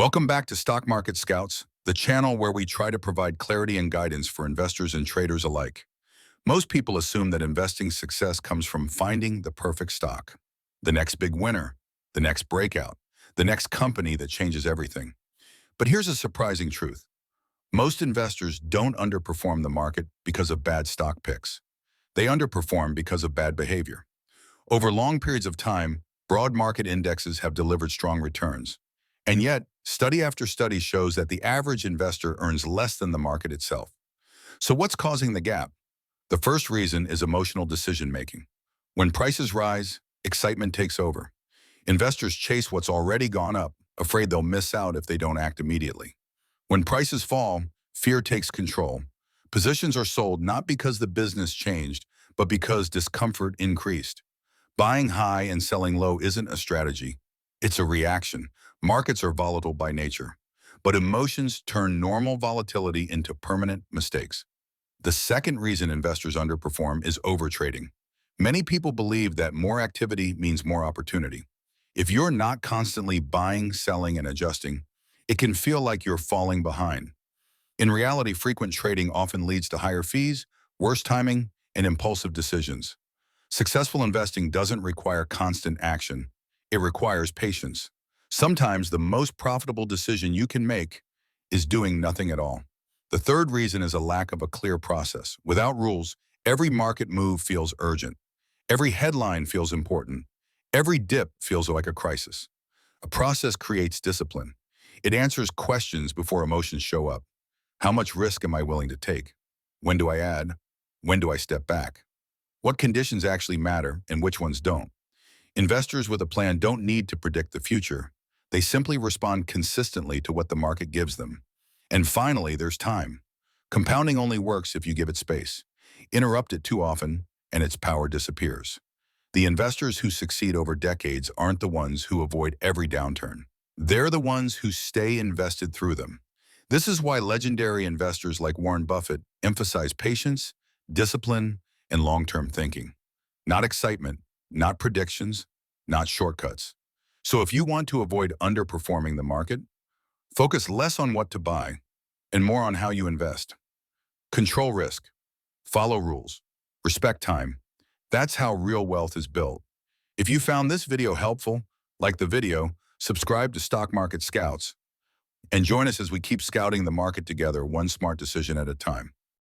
Welcome back to Stock Market Scouts, the channel where we try to provide clarity and guidance for investors and traders alike. Most people assume that investing success comes from finding the perfect stock, the next big winner, the next breakout, the next company that changes everything. But here's a surprising truth. Most investors don't underperform the market because of bad stock picks. They underperform because of bad behavior. Over long periods of time, broad market indexes have delivered strong returns. And yet, study after study shows that the average investor earns less than the market itself. So what's causing the gap? The first reason is emotional decision-making. When prices rise, excitement takes over. Investors chase what's already gone up, afraid they'll miss out if they don't act immediately. When prices fall, fear takes control. Positions are sold not because the business changed, but because discomfort increased. Buying high and selling low isn't a strategy. It's a reaction. Markets are volatile by nature, but emotions turn normal volatility into permanent mistakes. The second reason investors underperform is overtrading. Many people believe that more activity means more opportunity. If you're not constantly buying, selling, and adjusting, it can feel like you're falling behind. In reality, frequent trading often leads to higher fees, worse timing, and impulsive decisions. Successful investing doesn't require constant action. It requires patience. Sometimes the most profitable decision you can make is doing nothing at all. The third reason is a lack of a clear process. Without rules, every market move feels urgent. Every headline feels important. Every dip feels like a crisis. A process creates discipline. It answers questions before emotions show up. How much risk am I willing to take? When do I add? When do I step back? What conditions actually matter and which ones don't? Investors with a plan don't need to predict the future. They simply respond consistently to what the market gives them. And finally, there's time. Compounding only works if you give it space. Interrupt it too often, and its power disappears. The investors who succeed over decades aren't the ones who avoid every downturn. They're the ones who stay invested through them. This is why legendary investors like Warren Buffett emphasize patience, discipline, and long-term thinking. Not excitement, not predictions, not shortcuts. So if you want to avoid underperforming the market, focus less on what to buy and more on how you invest. Control risk, follow rules, respect time. That's how real wealth is built. If you found this video helpful, like the video, subscribe to Stock Market Scouts, and join us as we keep scouting the market together, one smart decision at a time.